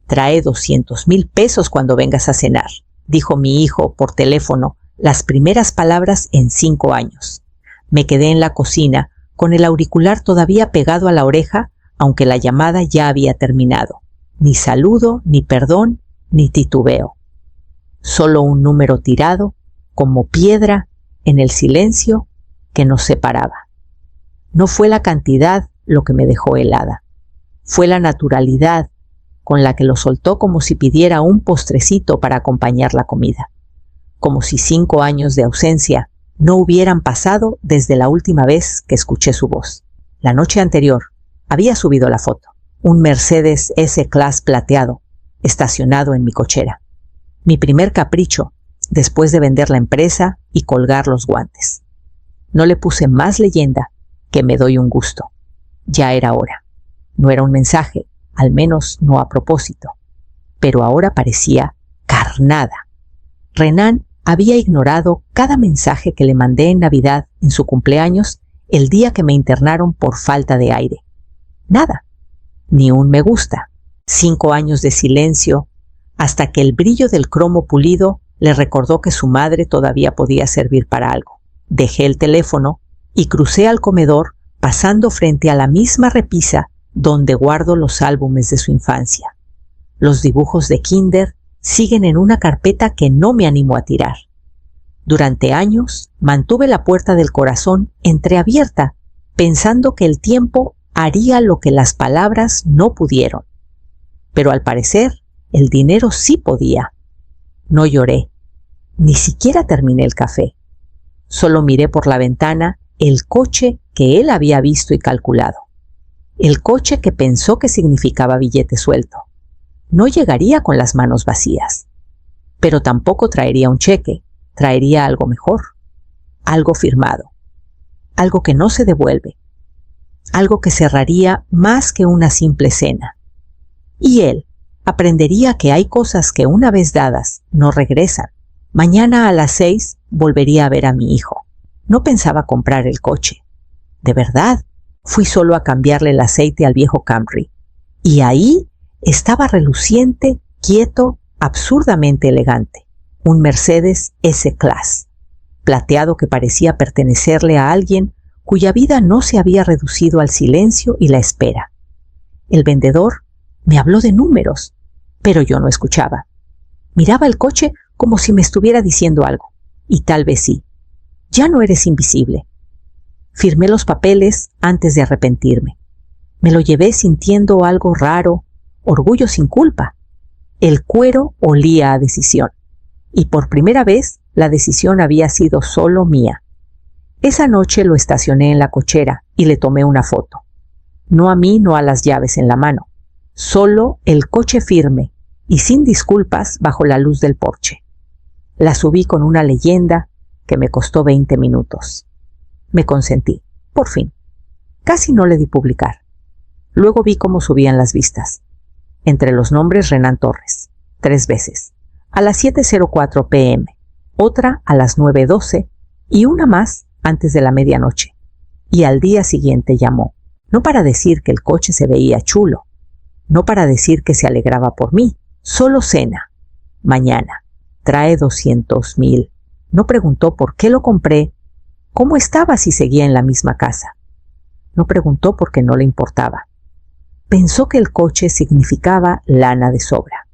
Trae 200,000 pesos cuando vengas a cenar, dijo mi hijo por teléfono, las primeras palabras en 5 años. Me quedé en la cocina, con el auricular todavía pegado a la oreja, aunque la llamada ya había terminado. Ni saludo, ni perdón, ni titubeo. Solo un número tirado, como piedra, en el silencio que nos separaba. No fue la cantidad lo que me dejó helada. Fue la naturalidad con la que lo soltó, como si pidiera un postrecito para acompañar la comida. Como si 5 años de ausencia no hubieran pasado desde la última vez que escuché su voz. La noche anterior había subido la foto. Un Mercedes S-Class plateado, estacionado en mi cochera. Mi primer capricho, después de vender la empresa y colgar los guantes. No le puse más leyenda que me doy un gusto. Ya era hora. No era un mensaje, al menos no a propósito. Pero ahora parecía carnada. Renan había ignorado cada mensaje que le mandé en Navidad, en su cumpleaños, el día que me internaron por falta de aire. Nada. Ni un me gusta. 5 años de silencio, hasta que el brillo del cromo pulido le recordó que su madre todavía podía servir para algo. Dejé el teléfono y crucé al comedor, pasando frente a la misma repisa donde guardo los álbumes de su infancia. Los dibujos de kinder siguen en una carpeta que no me animo a tirar. Durante años mantuve la puerta del corazón entreabierta, pensando que el tiempo haría lo que las palabras no pudieron. Pero al parecer, el dinero sí podía. No lloré. Ni siquiera terminé el café. Solo miré por la ventana el coche que él había visto y calculado. El coche que pensó que significaba billete suelto. No llegaría con las manos vacías. Pero tampoco traería un cheque. Traería algo mejor. Algo firmado. Algo que no se devuelve. Algo que cerraría más que una simple cena. Y él aprendería que hay cosas que una vez dadas no regresan. Mañana a las 6 volvería a ver a mi hijo. No pensaba comprar el coche. De verdad, fui solo a cambiarle el aceite al viejo Camry. Y ahí estaba reluciente, quieto, absurdamente elegante. Un Mercedes S-Class, plateado que parecía pertenecerle a alguien cuya vida no se había reducido al silencio y la espera. El vendedor me habló de números, pero yo no escuchaba. Miraba el coche como si me estuviera diciendo algo, y tal vez sí. Ya no eres invisible. Firmé los papeles antes de arrepentirme. Me lo llevé sintiendo algo raro, orgullo sin culpa. El cuero olía a decisión, y por primera vez la decisión había sido solo mía. Esa noche lo estacioné en la cochera y le tomé una foto. No a mí, no a las llaves en la mano. Solo el coche firme y sin disculpas bajo la luz del porche. La subí con una leyenda que me costó 20 minutos. Me consentí, por fin. Casi no le di publicar. Luego vi cómo subían las vistas. Entre los nombres Renan Torres, 3 veces. A las 7:04 p.m., otra a las 9:12 y una más antes de la medianoche. Y al día siguiente llamó, no para decir que el coche se veía chulo, no para decir que se alegraba por mí, solo cena. Mañana. Trae 200,000. No preguntó por qué lo compré, cómo estaba si seguía en la misma casa. No preguntó porque no le importaba. Pensó que el coche significaba lana de sobra.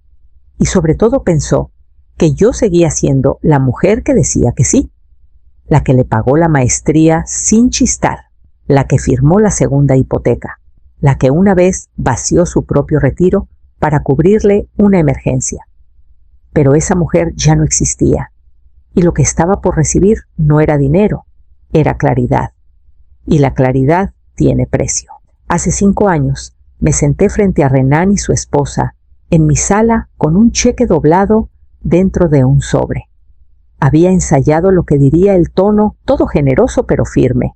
Y sobre todo pensó que yo seguía siendo la mujer que decía que sí. La que le pagó la maestría sin chistar, la que firmó la segunda hipoteca, la que una vez vació su propio retiro para cubrirle una emergencia. Pero esa mujer ya no existía, y lo que estaba por recibir no era dinero, era claridad. Y la claridad tiene precio. Hace 5 años me senté frente a Renan y su esposa en mi sala con un cheque doblado dentro de un sobre. Había ensayado lo que diría el tono, todo generoso pero firme.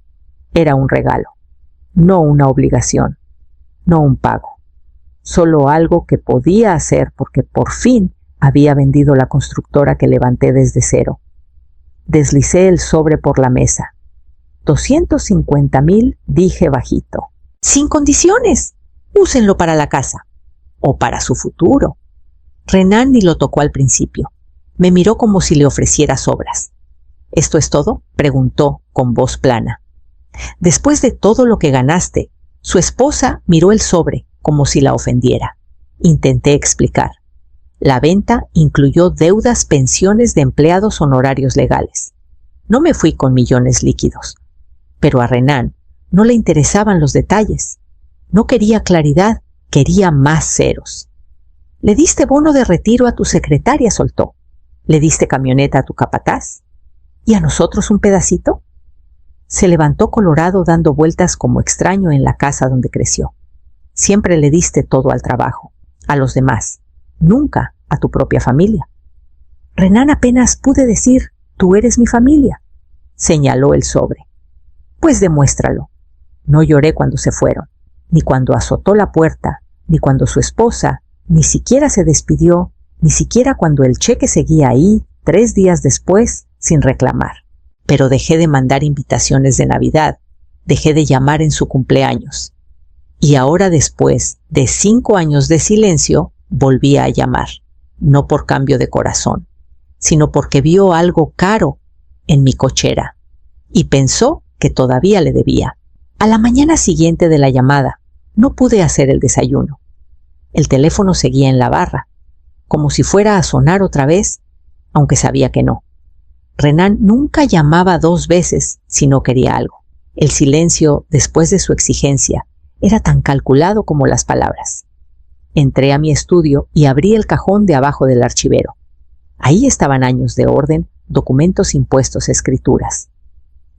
Era un regalo, no una obligación, no un pago. Solo algo que podía hacer porque por fin había vendido la constructora que levanté desde cero. Deslicé el sobre por la mesa. 250,000, dije bajito. Sin condiciones. Úsenlo para la casa. O para su futuro. Renan ni lo tocó al principio. Me miró como si le ofreciera sobras. ¿Esto es todo?, preguntó con voz plana. Después de todo lo que ganaste, su esposa miró el sobre como si la ofendiera. Intenté explicar. La venta incluyó deudas, pensiones de empleados, honorarios legales. No me fui con millones líquidos. Pero a Renan no le interesaban los detalles. No quería claridad, quería más ceros. «Le diste bono de retiro a tu secretaria», soltó. «¿Le diste camioneta a tu capataz? ¿Y a nosotros un pedacito?» Se levantó colorado, dando vueltas como extraño en la casa donde creció. «Siempre le diste todo al trabajo, a los demás, nunca a tu propia familia». «Renan, apenas pude decir, tú eres mi familia», señaló el sobre. «Pues demuéstralo». No lloré cuando se fueron, ni cuando azotó la puerta, ni cuando su esposa ni siquiera se despidió, ni siquiera cuando el cheque seguía ahí 3 días después sin reclamar. Pero dejé de mandar invitaciones de Navidad, dejé de llamar en su cumpleaños. Y ahora, después de 5 años de silencio, volvía a llamar, no por cambio de corazón, sino porque vio algo caro en mi cochera y pensó que todavía le debía. A la mañana siguiente de la llamada, no pude hacer el desayuno. El teléfono seguía en la barra, como si fuera a sonar otra vez, aunque sabía que no. Renan nunca llamaba 2 veces si no quería algo. El silencio, después de su exigencia, era tan calculado como las palabras. Entré a mi estudio y abrí el cajón de abajo del archivero. Ahí estaban años de orden, documentos impuestos, escrituras.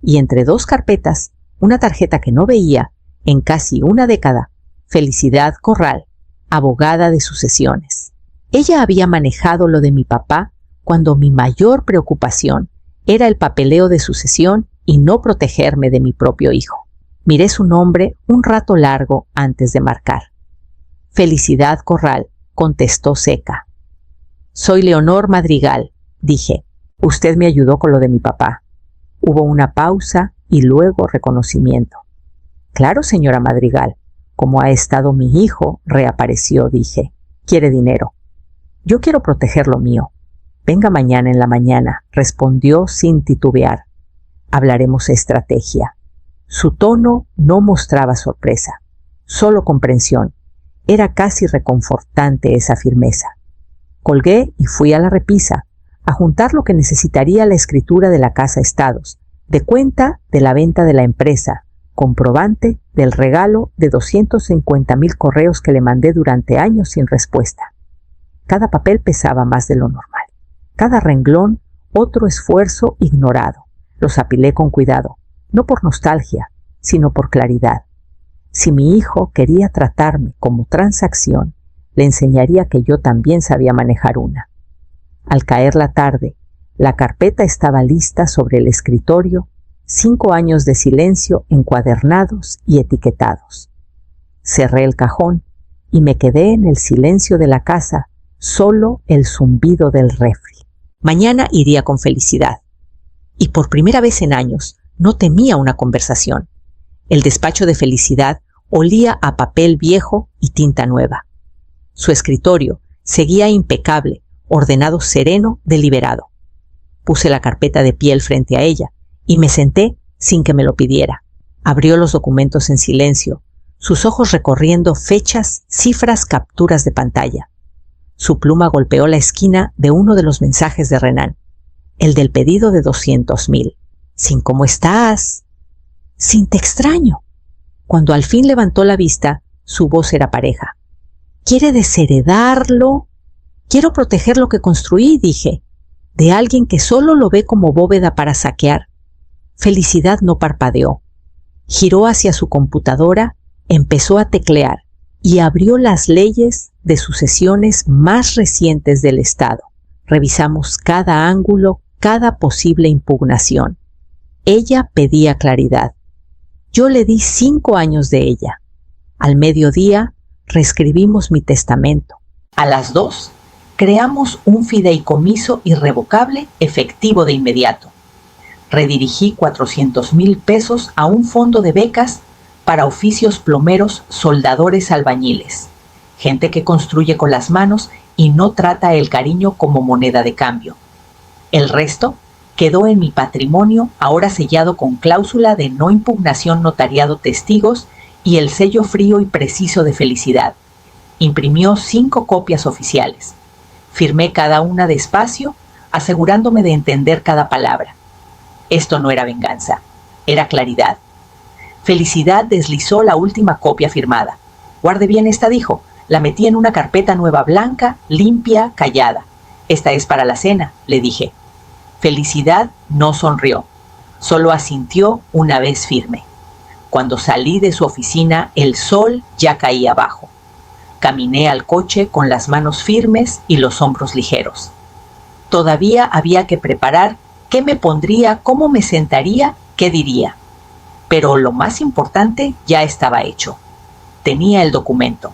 Y entre 2 carpetas, una tarjeta que no veía en casi una década, Felicidad Corral, abogada de sucesiones. Ella había manejado lo de mi papá cuando mi mayor preocupación era el papeleo de sucesión y no protegerme de mi propio hijo. Miré su nombre un rato largo antes de marcar. Felicidad Corral, contestó seca. «Soy Leonor Madrigal», dije. «Usted me ayudó con lo de mi papá». Hubo una pausa y luego reconocimiento. «Claro, señora Madrigal. Como ha estado mi hijo, reapareció», dije. «Quiere dinero». «Yo quiero proteger lo mío». «Venga mañana en la mañana», respondió sin titubear. «Hablaremos estrategia». Su tono no mostraba sorpresa, solo comprensión. Era casi reconfortante esa firmeza. Colgué y fui a la repisa, a juntar lo que necesitaría la escritura de la Casa Estados, de cuenta de la venta de la empresa, comprobante del regalo de 250,000 correos que le mandé durante años sin respuesta. Cada papel pesaba más de lo normal. Cada renglón, otro esfuerzo ignorado. Los apilé con cuidado, no por nostalgia, sino por claridad. Si mi hijo quería tratarme como transacción, le enseñaría que yo también sabía manejar una. Al caer la tarde, la carpeta estaba lista sobre el escritorio, 5 años de silencio encuadernados y etiquetados. Cerré el cajón y me quedé en el silencio de la casa, solo el zumbido del refri. Mañana iría con Felicidad. Y por primera vez en años no temía una conversación. El despacho de Felicidad olía a papel viejo y tinta nueva. Su escritorio seguía impecable, ordenado, sereno, deliberado. Puse la carpeta de piel frente a ella y me senté sin que me lo pidiera. Abrió los documentos en silencio, sus ojos recorriendo fechas, cifras, capturas de pantalla. Su pluma golpeó la esquina de uno de los mensajes de Renan, el del pedido de 200,000. «Sin cómo estás». «Sin te extraño». Cuando al fin levantó la vista, su voz era pareja. «¿Quiere desheredarlo?» «Quiero proteger lo que construí», dije, «de alguien que solo lo ve como bóveda para saquear». Felicidad no parpadeó. Giró hacia su computadora, empezó a teclear y abrió las leyes de sucesiones más recientes del Estado. Revisamos cada ángulo, cada posible impugnación. Ella pedía claridad. Yo le di 5 años de ella. Al mediodía reescribimos mi testamento. A las 2 creamos un fideicomiso irrevocable efectivo de inmediato. Redirigí 400,000 pesos a un fondo de becas para oficios plomeros, soldadores, albañiles, gente que construye con las manos y no trata el cariño como moneda de cambio. El resto quedó en mi patrimonio, ahora sellado con cláusula de no impugnación, notariado, testigos y el sello frío y preciso de Felicidad. Imprimió 5 copias oficiales. Firmé cada una despacio, asegurándome de entender cada palabra. Esto no era venganza, era claridad. Felicidad deslizó la última copia firmada. «Guarde bien esta», dijo. La metí en una carpeta nueva, blanca, limpia, callada. «Esta es para la cena», le dije. Felicidad no sonrió, solo asintió una vez firme. Cuando salí de su oficina, el sol ya caía abajo. Caminé al coche con las manos firmes y los hombros ligeros. Todavía había que preparar qué me pondría, cómo me sentaría, qué diría. Pero lo más importante ya estaba hecho. Tenía el documento.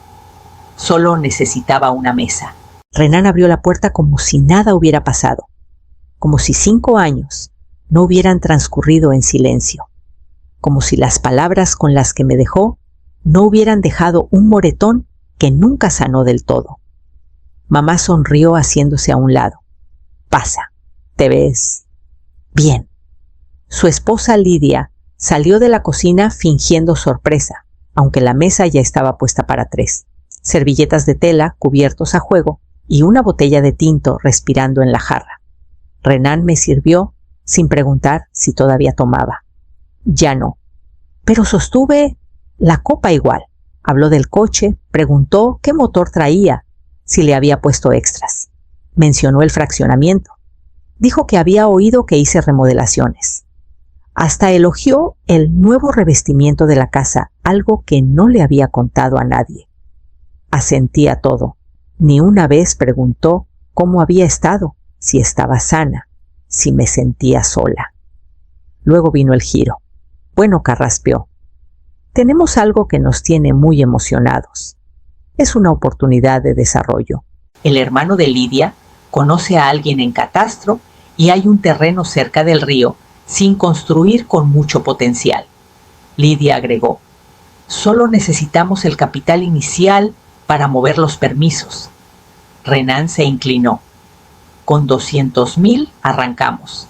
Solo necesitaba una mesa. Renan abrió la puerta como si nada hubiera pasado, como si 5 años no hubieran transcurrido en silencio, como si las palabras con las que me dejó no hubieran dejado un moretón que nunca sanó del todo. Mamá sonrió haciéndose a un lado. «Pasa, te ves bien». Su esposa Lidia salió de la cocina fingiendo sorpresa, aunque la mesa ya estaba puesta para 3. Servilletas de tela, cubiertos a juego y una botella de tinto respirando en la jarra. Renan me sirvió sin preguntar si todavía tomaba. Ya no. Pero sostuve la copa igual. Habló del coche, preguntó qué motor traía, si le había puesto extras. Mencionó el fraccionamiento. Dijo que había oído que hice remodelaciones. Hasta elogió el nuevo revestimiento de la casa, algo que no le había contado a nadie. Asentí a todo. Ni una vez preguntó cómo había estado, si estaba sana, si me sentía sola. Luego vino el giro. «Bueno», carraspeó, «tenemos algo que nos tiene muy emocionados. Es una oportunidad de desarrollo. El hermano de Lidia conoce a alguien en Catastro y hay un terreno cerca del río sin construir con mucho potencial». Lidia agregó: «Solo necesitamos el capital inicial para mover los permisos». Renan se inclinó. «Con 200,000 arrancamos.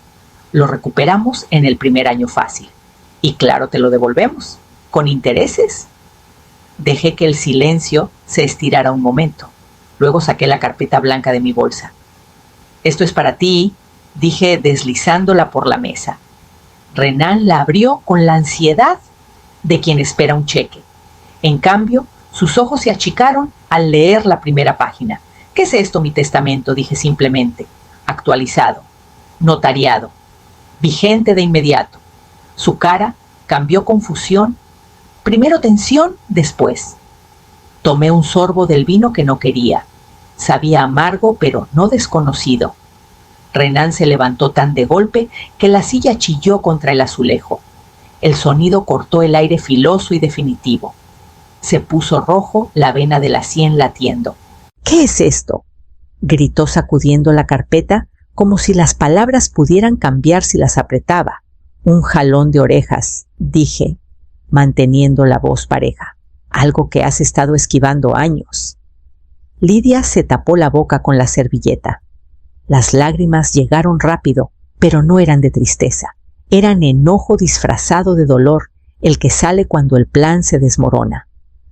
Lo recuperamos en el primer año fácil. Y claro, te lo devolvemos. Con intereses». Dejé que el silencio se estirara un momento. Luego saqué la carpeta blanca de mi bolsa. «Esto es para ti», dije deslizándola por la mesa. Renan la abrió con la ansiedad de quien espera un cheque. En cambio, sus ojos se achicaron al leer la primera página. «¿Qué es esto, mi testamento?», dije simplemente. «Actualizado, notariado, vigente de inmediato». Su cara cambió confusión, primero tensión, después. Tomé un sorbo del vino que no quería. Sabía amargo, pero no desconocido. Renan se levantó tan de golpe que la silla chilló contra el azulejo. El sonido cortó el aire filoso y definitivo. Se puso rojo, la vena de la sien latiendo. «¿Qué es esto?», gritó sacudiendo la carpeta como si las palabras pudieran cambiar si las apretaba. «Un jalón de orejas», dije, manteniendo la voz pareja. «Algo que has estado esquivando años». Lidia se tapó la boca con la servilleta. Las lágrimas llegaron rápido, pero no eran de tristeza. Eran enojo disfrazado de dolor, el que sale cuando el plan se desmorona.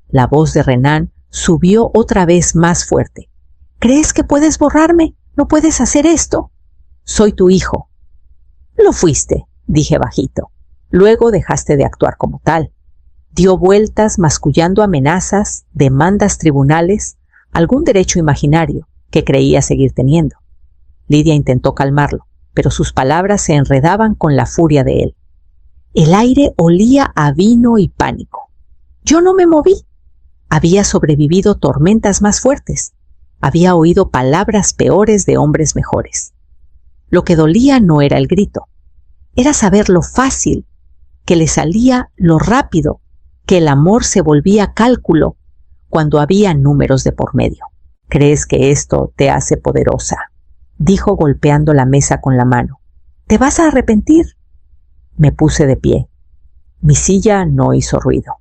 La voz de Renan subió otra vez más fuerte. «¿Crees que puedes borrarme? ¿No puedes hacer esto? Soy tu hijo». «Lo fuiste», dije bajito. «Luego dejaste de actuar como tal». Dio vueltas mascullando amenazas, demandas tribunales, algún derecho imaginario que creía seguir teniendo. Lidia intentó calmarlo, pero sus palabras se enredaban con la furia de él. El aire olía a vino y pánico. Yo no me moví. Había sobrevivido tormentas más fuertes. Había oído palabras peores de hombres mejores. Lo que dolía no era el grito. Era saber lo fácil que le salía, lo rápido que el amor se volvía cálculo cuando había números de por medio. «¿Crees que esto te hace poderosa?», dijo golpeando la mesa con la mano. «¿Te vas a arrepentir?». Me puse de pie. Mi silla no hizo ruido.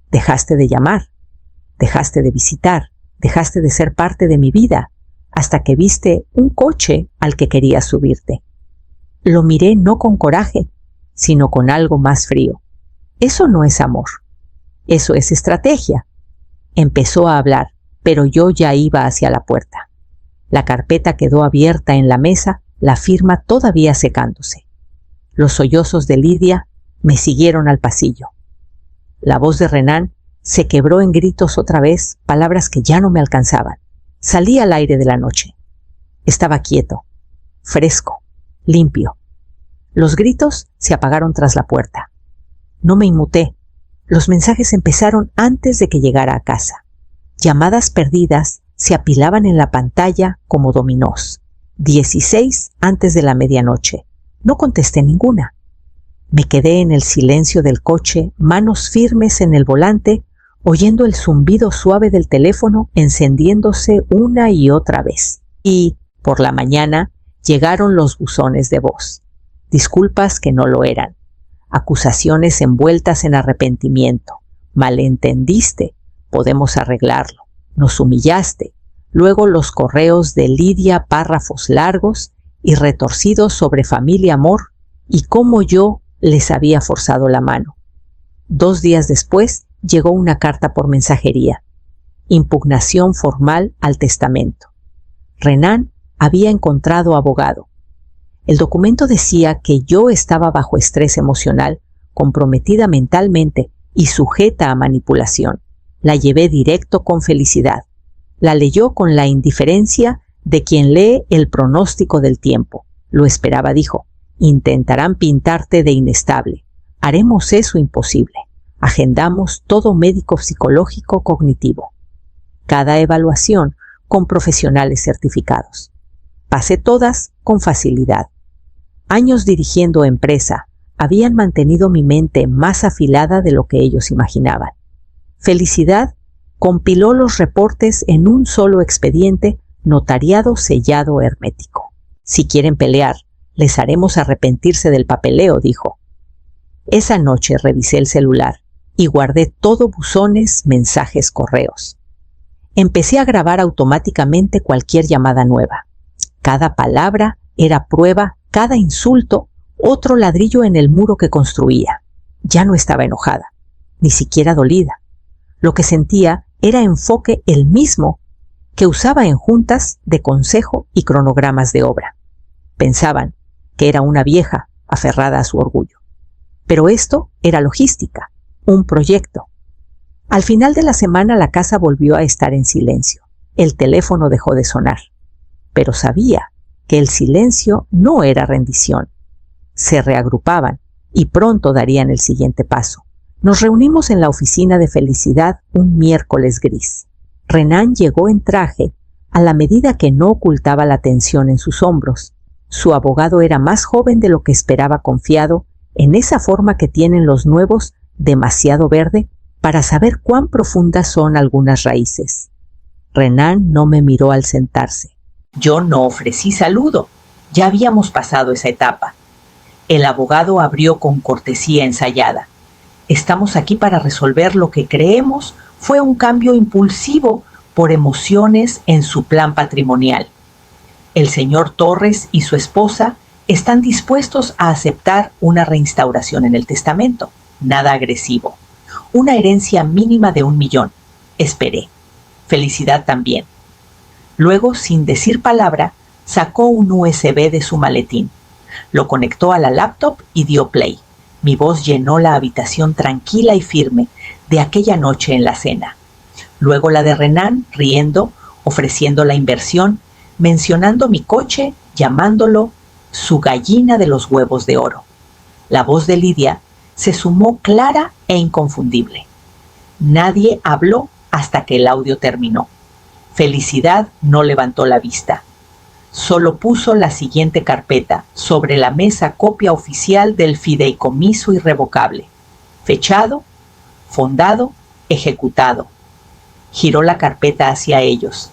«Dejaste de llamar, dejaste de visitar, dejaste de ser parte de mi vida. hasta que viste un coche al que querías subirte. Lo miré no con coraje, sino con algo más frío. Eso no es amor. Eso es estrategia. Empezó a hablar, pero yo ya iba hacia la puerta. La carpeta quedó abierta en la mesa, la firma todavía secándose. Los sollozos de Lidia me siguieron al pasillo. La voz de Renan se quebró en gritos otra vez, palabras que ya no me alcanzaban. Salí al aire de la noche. Estaba quieto, fresco, limpio. Los gritos se apagaron tras la puerta. No me inmuté. Los mensajes empezaron antes de que llegara a casa. Llamadas perdidas se apilaban en la pantalla como dominós. 16 antes de la medianoche. No contesté ninguna. Me quedé en el silencio del coche, manos firmes en el volante, oyendo el zumbido suave del teléfono encendiéndose una y otra vez. Y, por la mañana, llegaron los buzones de voz. Disculpas que no lo eran. Acusaciones envueltas en arrepentimiento. Malentendiste. Podemos arreglarlo. Nos humillaste. Luego los correos de Lidia, párrafos largos y retorcidos sobre familia, amor y cómo yo les había forzado la mano. 2 días después llegó una carta por mensajería. Impugnación formal al testamento. Renan había encontrado abogado. El documento decía que yo estaba bajo estrés emocional, comprometida mentalmente y sujeta a manipulación. La llevé directo con Felicidad. La leyó con la indiferencia de quien lee el pronóstico del tiempo. Lo esperaba, dijo. Intentarán pintarte de inestable. Haremos eso imposible. Agendamos todo médico psicológico cognitivo. Cada evaluación con profesionales certificados. Pasé todas con facilidad. Años dirigiendo empresa habían mantenido mi mente más afilada de lo que ellos imaginaban. Felicidad compiló los reportes en un solo expediente notariado, sellado, hermético. Si quieren pelear, les haremos arrepentirse del papeleo, dijo. Esa noche revisé el celular y guardé todo buzones, mensajes, correos. Empecé a grabar automáticamente cualquier llamada nueva. Cada palabra era prueba, cada insulto, otro ladrillo en el muro que construía. Ya no estaba enojada, ni siquiera dolida. Lo que sentía era enfoque el mismo que usaba en juntas de consejo y cronogramas de obra. Pensaban que era una vieja aferrada a su orgullo. Pero esto era logística, un proyecto. Al final de la semana la casa volvió a estar en silencio. El teléfono dejó de sonar. Pero sabía que el silencio no era rendición. Se reagrupaban y pronto darían el siguiente paso. Nos reunimos en la oficina de Felicidad un miércoles gris. Renan llegó en traje a la medida que no ocultaba la tensión en sus hombros. Su abogado era más joven de lo que esperaba, confiado en esa forma que tienen los nuevos, demasiado verde, para saber cuán profundas son algunas raíces. Renan no me miró al sentarse. Yo no ofrecí saludo. Ya habíamos pasado esa etapa. El abogado abrió con cortesía ensayada. Estamos aquí para resolver lo que creemos fue un cambio impulsivo por emociones en su plan patrimonial. El señor Torres y su esposa están dispuestos a aceptar una reinstauración en el testamento. Nada agresivo. Una herencia mínima de 1 millón. Esperé. Felicidad también. Luego, sin decir palabra, sacó un USB de su maletín. Lo conectó a la laptop y dio play. Mi voz llenó la habitación tranquila y firme de aquella noche en la cena. Luego la de Renan, riendo, ofreciendo la inversión, mencionando mi coche, llamándolo su gallina de los huevos de oro. La voz de Lidia se sumó clara e inconfundible. Nadie habló hasta que el audio terminó. Felicidad no levantó la vista. Solo puso la siguiente carpeta, sobre la mesa copia oficial del fideicomiso irrevocable. Fechado, fondado, ejecutado. Giró la carpeta hacia ellos.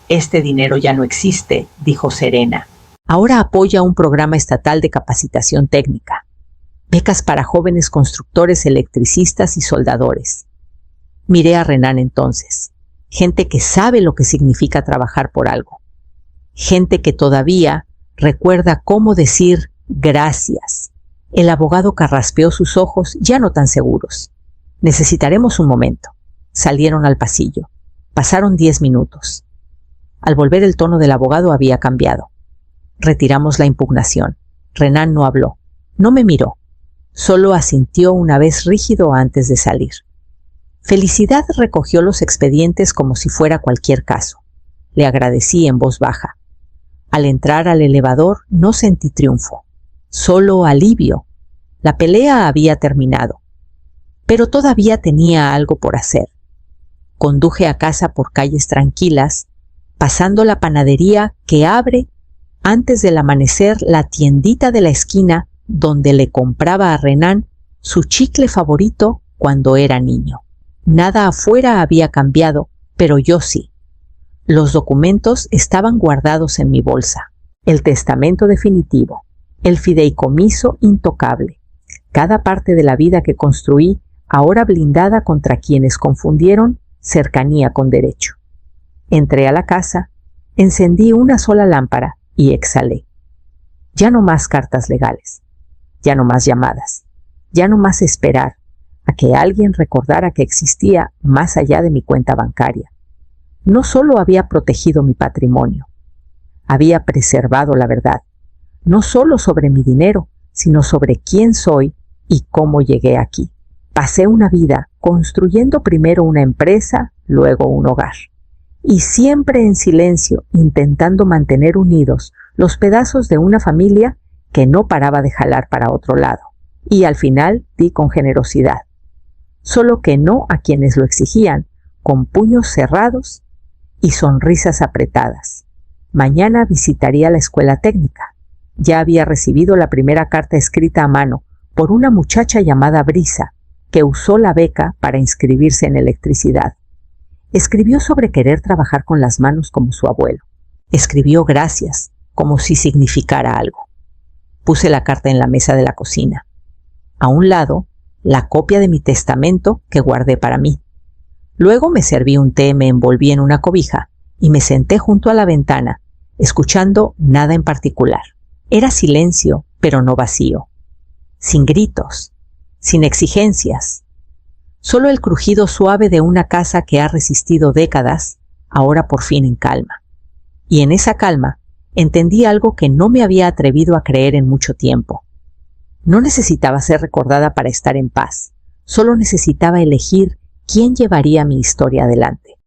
Este dinero ya no existe, dijo serena. Ahora apoya un programa estatal de capacitación técnica. Becas para jóvenes constructores, electricistas y soldadores. Miré a Renan entonces. Gente que sabe lo que significa trabajar por algo. gente que todavía recuerda cómo decir gracias. El abogado carraspeó sus ojos, ya no tan seguros. Necesitaremos un momento. Salieron al pasillo. Pasaron 10 minutos. Al volver el tono del abogado había cambiado. Retiramos la impugnación. Renan no habló. No me miró. Solo asintió una vez rígido antes de salir. Felicidad recogió los expedientes como si fuera cualquier caso. Le agradecí en voz baja. Al entrar al elevador no sentí triunfo, solo alivio. La pelea había terminado, pero todavía tenía algo por hacer. Conduje a casa por calles tranquilas, pasando la panadería que abre antes del amanecer la tiendita de la esquina donde le compraba a Renan su chicle favorito cuando era niño. Nada afuera había cambiado, pero yo sí. Los documentos estaban guardados en mi bolsa. El testamento definitivo, el fideicomiso intocable, cada parte de la vida que construí, ahora blindada contra quienes confundieron cercanía con derecho. Entré a la casa, encendí una sola lámpara y exhalé. Ya no más cartas legales, ya no más llamadas, ya no más esperar a que alguien recordara que existía más allá de mi cuenta bancaria. No solo había protegido mi patrimonio, había preservado la verdad, no solo sobre mi dinero, sino sobre quién soy y cómo llegué aquí. Pasé una vida construyendo primero una empresa, luego un hogar, y siempre en silencio, intentando mantener unidos los pedazos de una familia que no paraba de jalar para otro lado. Y al final di con generosidad, solo que no a quienes lo exigían, con puños cerrados y sonrisas apretadas. Mañana visitaría la escuela técnica. Ya había recibido la primera carta escrita a mano por una muchacha llamada Brisa, que usó la beca para inscribirse en electricidad. Escribió sobre querer trabajar con las manos como su abuelo. Escribió gracias, como si significara algo. Puse la carta en la mesa de la cocina. A un lado, la copia de mi testamento que guardé para mí. Luego me serví un té, me envolví en una cobija y me senté junto a la ventana, escuchando nada en particular. Era silencio, pero no vacío. Sin gritos, sin exigencias. Solo el crujido suave de una casa que ha resistido décadas, ahora por fin en calma. Y en esa calma entendí algo que no me había atrevido a creer en mucho tiempo. No necesitaba ser recordada para estar en paz. Solo necesitaba elegir quién llevaría mi historia adelante.